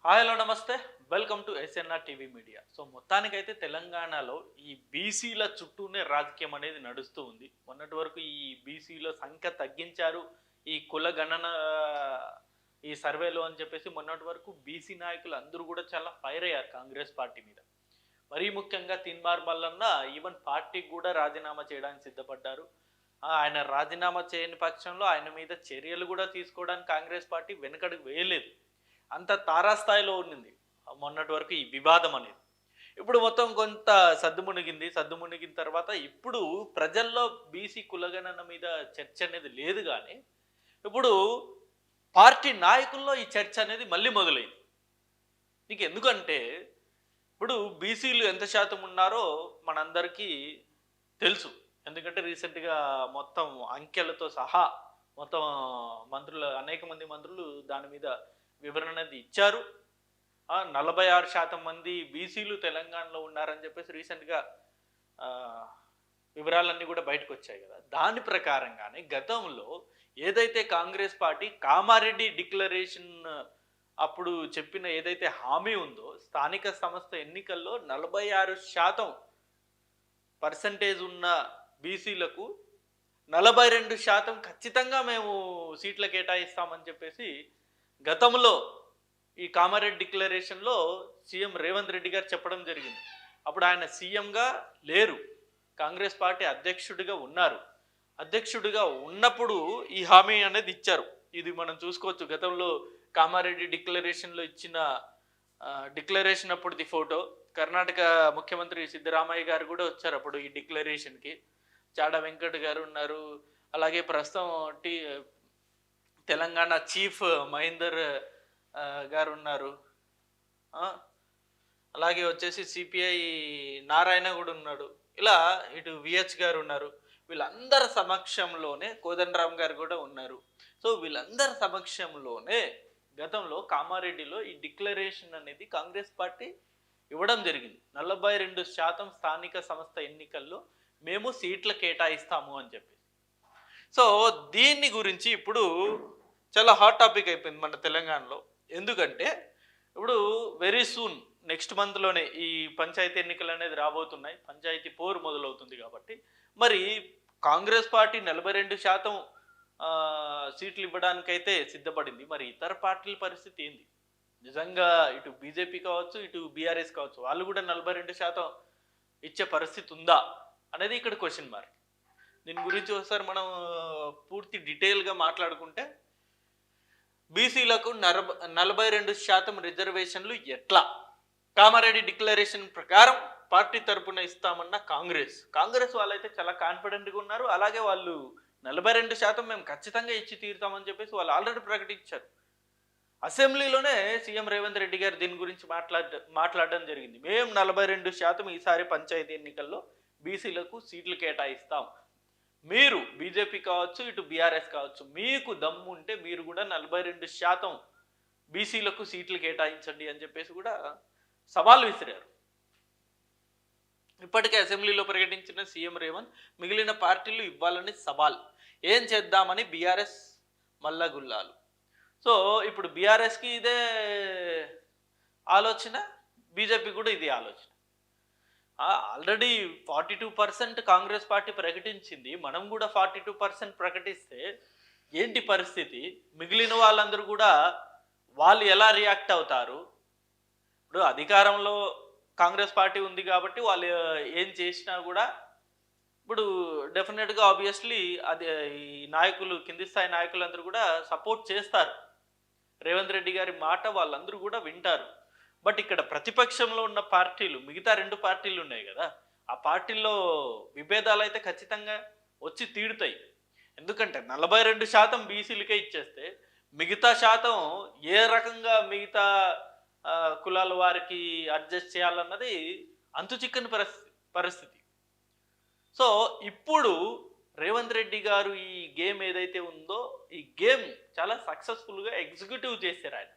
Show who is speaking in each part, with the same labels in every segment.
Speaker 1: Hi hello నమస్తే. Welcome to SNR TV media. So మొత్తానికైతే తెలంగాణలో ఈ బీసీల చుట్టూనే రాజకీయం అనేది నడుస్తూ ఉంది. మొన్నటి వరకు ఈ బీసీల సంఖ్య తగ్గించారు. ఈ కుల గణన ఈ సర్వేలో అని చెప్పేసి మొన్నటి వరకు బీసీ నాయకులు అందరూ కూడా చాలా ఫైర్ అయ్యారు కాంగ్రెస్ పార్టీ మీద. మరీ ముఖ్యంగా తిన్మార్ మల్లన్న ఈవెన్ పార్టీకి కూడా రాజీనామా చేయడానికి సిద్ధపడ్డారు. ఆయన రాజీనామా చేయని పక్షంలో ఆయన మీద చర్యలు కూడా తీసుకోవడానికి కాంగ్రెస్ పార్టీ వెనకడుగు వేయలేదు. అంత తారాస్థాయిలో ఉన్నింది మొన్నటి వరకు ఈ వివాదం అనేది. ఇప్పుడు మొత్తం కొంత సద్దుమునిగింది. సద్దుమునిగిన తర్వాత ఇప్పుడు ప్రజల్లో బీసీ కులగణన మీద చర్చ అనేది లేదు కానీ ఇప్పుడు పార్టీ నాయకుల్లో ఈ చర్చ అనేది మళ్ళీ మొదలైంది. నీకు ఎందుకంటే ఇప్పుడు బీసీలు ఎంత శాతం ఉన్నారో మనందరికీ తెలుసు. ఎందుకంటే రీసెంట్గా మొత్తం అంకెలతో సహా మొత్తం మంత్రులు అనేక మంది మంత్రులు దాని మీద వివరణ అనేది ఇచ్చారు. 46% మంది బీసీలు తెలంగాణలో ఉన్నారని చెప్పేసి రీసెంట్గా వివరాలన్నీ కూడా బయటకు వచ్చాయి కదా. దాని ప్రకారంగానే గతంలో ఏదైతే కాంగ్రెస్ పార్టీ కామారెడ్డి డిక్లరేషన్ అప్పుడు చెప్పిన ఏదైతే హామీ ఉందో స్థానిక సంస్థ ఎన్నికల్లో 46% పర్సంటేజ్ ఉన్న బీసీలకు 42% ఖచ్చితంగా మేము సీట్ల కేటాయిస్తామని చెప్పేసి గతంలో ఈ కామారెడ్డి డిక్లరేషన్లో సీఎం రేవంత్ రెడ్డి గారు చెప్పడం జరిగింది. అప్పుడు ఆయన సీఎంగా లేరు, కాంగ్రెస్ పార్టీ అధ్యక్షుడిగా ఉన్నారు. అధ్యక్షుడిగా ఉన్నప్పుడు ఈ హామీ అనేది ఇచ్చారు. ఇది మనం చూసుకోవచ్చు. గతంలో కామారెడ్డి డిక్లరేషన్లో ఇచ్చిన డిక్లరేషన్ అప్పుడుది ఫోటో. కర్ణాటక ముఖ్యమంత్రి సిద్ధరామయ్య గారు కూడా వచ్చారు అప్పుడు ఈ డిక్లరేషన్కి. చాడా వెంకట్ గారు ఉన్నారు. అలాగే ప్రస్తుతం తెలంగాణ చీఫ్ మహేందర్ గారు ఉన్నారు. అలాగే వచ్చేసి సిపిఐ నారాయణ కూడా ఉన్నాడు. ఇలా ఇటు విహెచ్ గారు ఉన్నారు. వీళ్ళందరి సమక్షంలోనే కోదండరామ్ గారు కూడా ఉన్నారు. సో వీళ్ళందరి సమక్షంలోనే గతంలో కామారెడ్డిలో ఈ డిక్లరేషన్ అనేది కాంగ్రెస్ పార్టీ ఇవ్వడం జరిగింది. 42% స్థానిక సంస్థ ఎన్నికల్లో మేము సీట్ల కేటాయిస్తాము అని చెప్పి. సో దీన్ని గురించి ఇప్పుడు చాలా హాట్ టాపిక్ అయిపోయింది మన తెలంగాణలో. ఎందుకంటే ఇప్పుడు వెరీ సూన్ నెక్స్ట్ మంత్లోనే ఈ పంచాయతీ ఎన్నికలు అనేది రాబోతున్నాయి. పంచాయతీ పోరు మొదలవుతుంది కాబట్టి మరి కాంగ్రెస్ పార్టీ 42% సీట్లు ఇవ్వడానికైతే సిద్ధపడింది. మరి ఇతర పార్టీల పరిస్థితి ఏంది? నిజంగా ఇటు బీజేపీ కావచ్చు, ఇటు బీఆర్ఎస్ కావచ్చు, వాళ్ళు కూడా 42% ఇచ్చే పరిస్థితి ఉందా అనేది ఇక్కడ క్వశ్చన్ మార్క్. దీని గురించి ఒకసారి మనం పూర్తి డీటెయిల్గా మాట్లాడుకుంటే బీసీలకు 42% రిజర్వేషన్లు ఎట్లా? కామారెడ్డి డిక్లరేషన్ ప్రకారం పార్టీ తరపున ఇస్తామన్న కాంగ్రెస్ వాళ్ళైతే చాలా కాన్ఫిడెంట్గా ఉన్నారు. అలాగే వాళ్ళు 42% మేము ఖచ్చితంగా ఇచ్చి తీరుతామని చెప్పేసి వాళ్ళు ఆల్రెడీ ప్రకటించారు. అసెంబ్లీలోనే సీఎం రేవంత్ రెడ్డి గారు దీని గురించి మాట్లాడడం జరిగింది. మేము 42% ఈసారి పంచాయతీ ఎన్నికల్లో బీసీలకు సీట్లు కేటాయిస్తాం. మీరు బీజేపీ కావచ్చు, ఇటు బీఆర్ఎస్ కావచ్చు, మీకు దమ్ము ఉంటే మీరు కూడా 42% బీసీలకు సీట్లు కేటాయించండి అని చెప్పేసి కూడా సవాల్ విసిరారు. ఇప్పటికే అసెంబ్లీలో ప్రకటించిన సీఎం రేవంత్ మిగిలిన పార్టీలు ఇవ్వాలని సవాల్. ఏం చేద్దామని బీఆర్ఎస్ మల్లగుల్లాలు. సో ఇప్పుడు బీఆర్ఎస్కి ఇదే ఆలోచన, బీజేపీ కూడా ఇదే ఆలోచన. ఆల్రెడీ 42% కాంగ్రెస్ పార్టీ ప్రకటించింది. మనం కూడా 42% ప్రకటిస్తే ఏంటి పరిస్థితి? మిగిలిన వాళ్ళందరూ కూడా వాళ్ళు ఎలా రియాక్ట్ అవుతారు? ఇప్పుడు అధికారంలో కాంగ్రెస్ పార్టీ ఉంది కాబట్టి వాళ్ళు ఏం చేసినా కూడా ఇప్పుడు డెఫినెట్గా ఆబ్వియస్లీ అది ఈ నాయకులు, కింది స్థాయి నాయకులందరూ కూడా సపోర్ట్ చేస్తారు. రేవంత్ రెడ్డి గారి మాట వాళ్ళందరూ కూడా వింటారు. బట్ ఇక్కడ ప్రతిపక్షంలో ఉన్న పార్టీలు, మిగతా 2 పార్టీలు ఉన్నాయి కదా, ఆ పార్టీల్లో విభేదాలు అయితే ఖచ్చితంగా వచ్చి తీరుతాయి. ఎందుకంటే 42% బీసీలకే ఇచ్చేస్తే మిగతా శాతం ఏ రకంగా మిగతా కులాల వారికి అడ్జస్ట్ చేయాలన్నది అంతు చిక్కని పరిస్థితి. సో ఇప్పుడు రేవంత్ రెడ్డి గారు ఈ గేమ్ ఏదైతే ఉందో ఈ గేమ్ చాలా సక్సెస్ఫుల్గా ఎగ్జిక్యూటివ్ చేశారు ఆయన.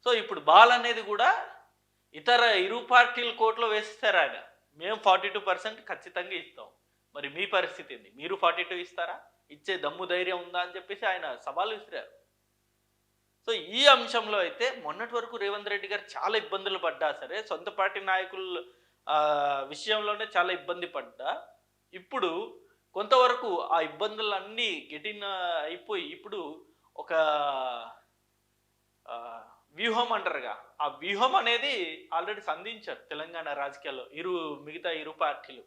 Speaker 1: సో ఇప్పుడు బాల్ అనేది కూడా ఇతర ఇరు పార్టీల కోర్టులో వేస్తారు ఆయన. మేము 42% ఖచ్చితంగా ఇస్తాం. మరి మీ పరిస్థితి ఏంది? మీరు 42 ఇస్తారా? ఇచ్చే దమ్ము ధైర్యం ఉందా అని చెప్పేసి ఆయన సవాల్ విసిరారు. సో ఈ అంశంలో అయితే మొన్నటి వరకు రేవంత్ రెడ్డి గారు చాలా ఇబ్బందులు పడ్డా సరే, సొంత పార్టీ నాయకుల విషయంలోనే చాలా ఇబ్బంది పడ్డా, ఇప్పుడు కొంతవరకు ఆ ఇబ్బందులన్నీ గెటిన్ అయిపోయి ఇప్పుడు ఒక వ్యూహం అంటారుగా, ఆ వ్యూహం అనేది ఆల్రెడీ సంధించారు తెలంగాణ రాజకీయాల్లో మిగతా ఇరు పార్టీలు.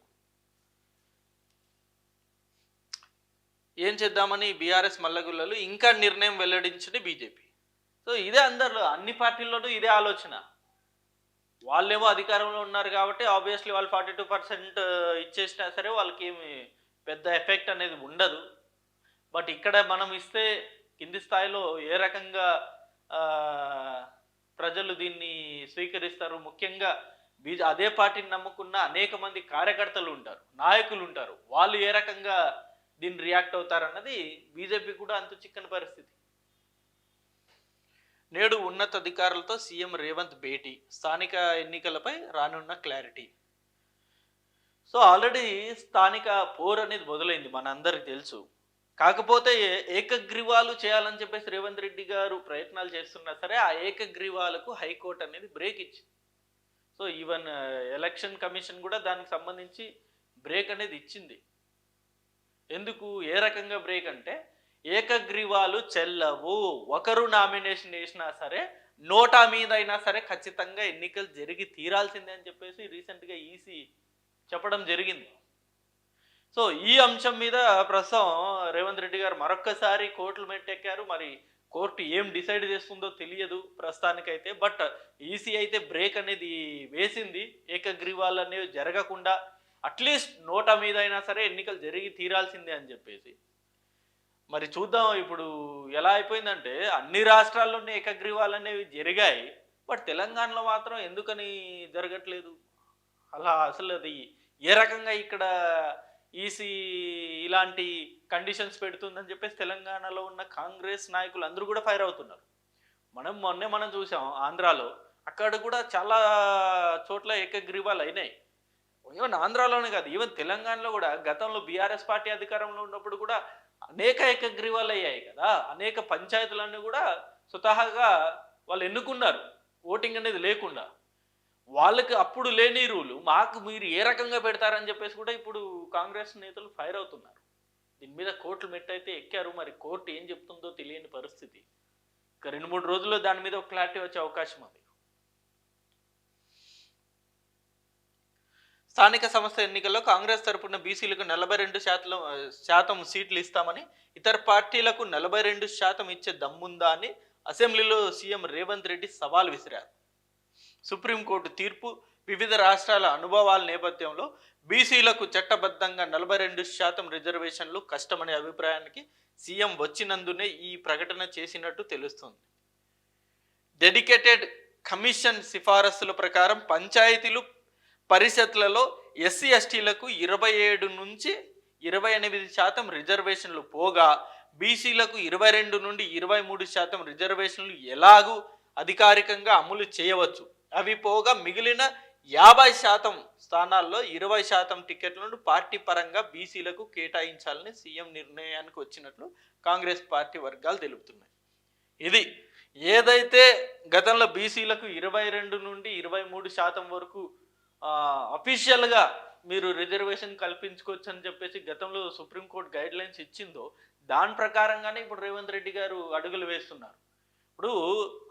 Speaker 1: ఏం చేద్దామని బీఆర్ఎస్ మల్లగుల్లలు ఇంకా నిర్ణయం వెల్లడించింది బీజేపీ. సో ఇదే అందరు అన్ని పార్టీల్లోనూ ఇదే ఆలోచన. వాళ్ళేమో అధికారంలో ఉన్నారు కాబట్టి ఆబ్వియస్లీ వాళ్ళు 42% ఇచ్చేసినా సరే వాళ్ళకి ఏమి పెద్ద ఎఫెక్ట్ అనేది ఉండదు. బట్ ఇక్కడ మనం ఇస్తే కింది స్థాయిలో ఏ రకంగా ప్రజలు దీన్ని స్వీకరిస్తారు? ముఖ్యంగా అదే పార్టీని నమ్ముకున్న అనేక మంది కార్యకర్తలు ఉంటారు, నాయకులు ఉంటారు. వాళ్ళు ఏ రకంగా దీన్ని రియాక్ట్ అవుతారన్నది బీజేపీ కూడా అంతు చిక్కని పరిస్థితి. నేడు ఉన్నతాధికారులతో సీఎం రేవంత్ భేటీ, స్థానిక ఎన్నికలపై రానున్న క్లారిటీ. సో ఆల్రెడీ స్థానిక పోర్ అనేది మొదలైంది, మనందరికి తెలుసు. కాకపోతే ఏకగ్రీవాలు చేయాలని చెప్పేసి రేవంత్ రెడ్డి గారు ప్రయత్నాలు చేస్తున్నా సరే, ఆ ఏకగ్రీవాలకు హైకోర్టు అనేది బ్రేక్ ఇచ్చింది. సో ఈవెన్ ఎలక్షన్ కమిషన్ కూడా దానికి సంబంధించి బ్రేక్ అనేది ఇచ్చింది. ఎందుకు, ఏ రకంగా బ్రేక్ అంటే, ఏకగ్రీవాలు చెల్లవు, ఒకరు నామినేషన్ వేసినా సరే నోటా మీద అయినా సరే ఖచ్చితంగా ఎన్నికలు జరిగి తీరాల్సిందే అని చెప్పేసి రీసెంట్గా ఈసీ చెప్పడం జరిగింది. సో ఈ అంశం మీద ప్రస్తుతం రేవంత్ రెడ్డి గారు మరొక్కసారి కోర్టులు మెట్టెక్కారు. మరి కోర్టు ఏం డిసైడ్ చేస్తుందో తెలియదు ప్రస్తుతానికైతే. బట్ ఈసీ అయితే బ్రేక్ అనేది వేసింది, ఏకగ్రీవాలు అనేవి జరగకుండా అట్లీస్ట్ నోటా మీద అయినా సరే ఎన్నికలు జరిగి తీరాల్సిందే అని చెప్పేసి. మరి చూద్దాం ఇప్పుడు ఎలా అయిపోయిందంటే, అన్ని రాష్ట్రాల్లోనే ఏకగ్రీవాలు అనేవి జరిగాయి, బట్ తెలంగాణలో మాత్రం ఎందుకని జరగట్లేదు? అలా అసలు అది ఏ రకంగా ఇక్కడ ఈసీ ఇలాంటి కండిషన్స్ పెడుతుందని చెప్పేసి తెలంగాణలో ఉన్న కాంగ్రెస్ నాయకులు అందరూ కూడా ఫైర్ అవుతున్నారు. మనం చూసాం ఆంధ్రాలో, అక్కడ కూడా చాలా చోట్ల ఏకగ్రీవాలు అయినాయి. ఈవెన్ ఆంధ్రాలోనే కాదు, ఈవెన్ తెలంగాణలో కూడా గతంలో బీఆర్ఎస్ పార్టీ అధికారంలో ఉన్నప్పుడు కూడా అనేక ఏకగ్రీవాలు అయ్యాయి కదా. అనేక పంచాయతీలన్నీ కూడా స్వతహాగా వాళ్ళు ఎన్నుకున్నారు, ఓటింగ్ అనేది లేకుండా. వాళ్ళకి అప్పుడు లేని రూలు మాకు మీరు ఏ రకంగా పెడతారని చెప్పేసి కూడా ఇప్పుడు కాంగ్రెస్ నేతలు ఫైర్ అవుతున్నారు. దీని మీద కోర్టులు మెట్టయితే ఎక్కారు. మరి కోర్టు ఏం చెప్తుందో తెలియని పరిస్థితి. ఇక 2-3 రోజుల్లో దాని మీద ఒక క్లారిటీ వచ్చే అవకాశం ఉంది. స్థానిక సంస్థ ఎన్నికల్లో కాంగ్రెస్ తరపున బీసీలకు 42% సీట్లు ఇస్తామని, ఇతర పార్టీలకు 42% ఇచ్చే దమ్ముందా అని అసెంబ్లీలో సీఎం రేవంత్ రెడ్డి సవాల్ విసిరారు. సుప్రీంకోర్టు తీర్పు, వివిధ రాష్ట్రాల అనుభవాల నేపథ్యంలో బీసీలకు చట్టబద్ధంగా 42% రిజర్వేషన్లు కష్టమనే అభిప్రాయానికి సీఎం వచ్చినందునే ఈ ప్రకటన చేసినట్టు తెలుస్తుంది. డెడికేటెడ్ కమిషన్ సిఫారసుల ప్రకారం పంచాయతీలు పరిషత్లలో ఎస్సీ ఎస్టీలకు 27 నుంచి 28% రిజర్వేషన్లు పోగా, బీసీలకు 22 నుండి 23% రిజర్వేషన్లు ఎలాగూ అధికారికంగా అమలు చేయవచ్చు. అవి పోగా మిగిలిన 50% స్థానాల్లో 20% టికెట్లను పార్టీ పరంగా బీసీలకు కేటాయించాలని సీఎం నిర్ణయానికి వచ్చినట్లు కాంగ్రెస్ పార్టీ వర్గాలు తెలుపుతున్నాయి. ఇది ఏదైతే గతంలో బీసీలకు 22 నుండి 23% వరకు అఫీషియల్గా మీరు రిజర్వేషన్ కల్పించుకోవచ్చు అని చెప్పేసి గతంలో సుప్రీంకోర్టు గైడ్ లైన్స్ ఇచ్చిందో, దాని ప్రకారంగానే ఇప్పుడు రేవంత్ రెడ్డి గారు అడుగులు వేస్తున్నారు. ఇప్పుడు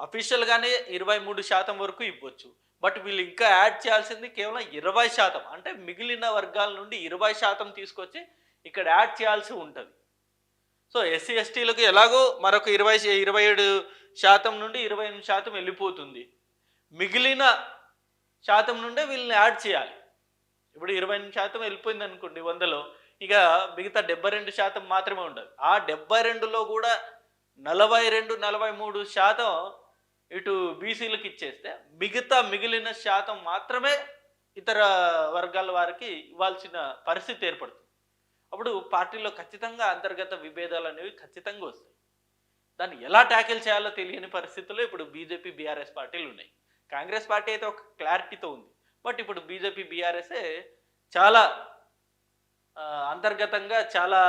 Speaker 1: అఫీషియల్గానే 23% వరకు ఇవ్వచ్చు, బట్ వీళ్ళు ఇంకా యాడ్ చేయాల్సింది కేవలం 20%. అంటే మిగిలిన వర్గాల నుండి 20% తీసుకొచ్చి ఇక్కడ యాడ్ చేయాల్సి ఉంటుంది. సో ఎస్సీ ఎస్టీలకు ఎలాగో మరొక 27% నుండి 28% వెళ్ళిపోతుంది. మిగిలిన శాతం నుండే వీళ్ళని యాడ్ చేయాలి. ఇప్పుడు 28% వెళ్ళిపోయింది అనుకోండి 100లో, ఇక మిగతా 72% మాత్రమే ఉండదు. ఆ 72లో కూడా 42-43% ఇటు బీసీలకు ఇచ్చేస్తే మిగిలిన శాతం మాత్రమే ఇతర వర్గాల వారికి ఇవ్వాల్సిన పరిస్థితి ఏర్పడుతుంది. అప్పుడు పార్టీలో ఖచ్చితంగా అంతర్గత విభేదాలు అనేవి ఖచ్చితంగా వస్తాయి. దాన్ని ఎలా ట్యాకిల్ చేయాలో తెలియని పరిస్థితుల్లో ఇప్పుడు బీజేపీ బీఆర్ఎస్ పార్టీలు ఉన్నాయి. కాంగ్రెస్ పార్టీ అయితే ఒక క్లారిటీతో ఉంది, బట్ ఇప్పుడు బీజేపీ బీఆర్ఎస్ఏ చాలా అంతర్గతంగా చాలా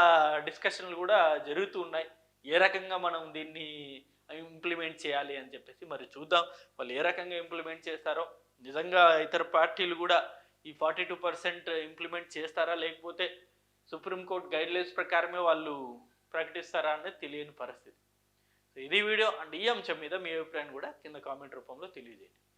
Speaker 1: డిస్కషన్లు కూడా జరుగుతూ ఉన్నాయి. ఏ రకంగా మనం దీన్ని ఇంప్లిమెంట్ చేయాలి అని చెప్పేసి. మరి చూద్దాం వాళ్ళు ఏ రకంగా ఇంప్లిమెంట్ చేస్తారో. నిజంగా ఇతర పార్టీలు కూడా ఈ 42% ఇంప్లిమెంట్ చేస్తారా, లేకపోతే సుప్రీంకోర్టు గైడ్లైన్స్ ప్రకారమే వాళ్ళు ప్రకటిస్తారా అనేది తెలియని పరిస్థితి. సో ఇది వీడియో అండ్ ఈ అంశం మీద మీ అభిప్రాయం కూడా కింద కామెంట్ రూపంలో తెలియజేయండి.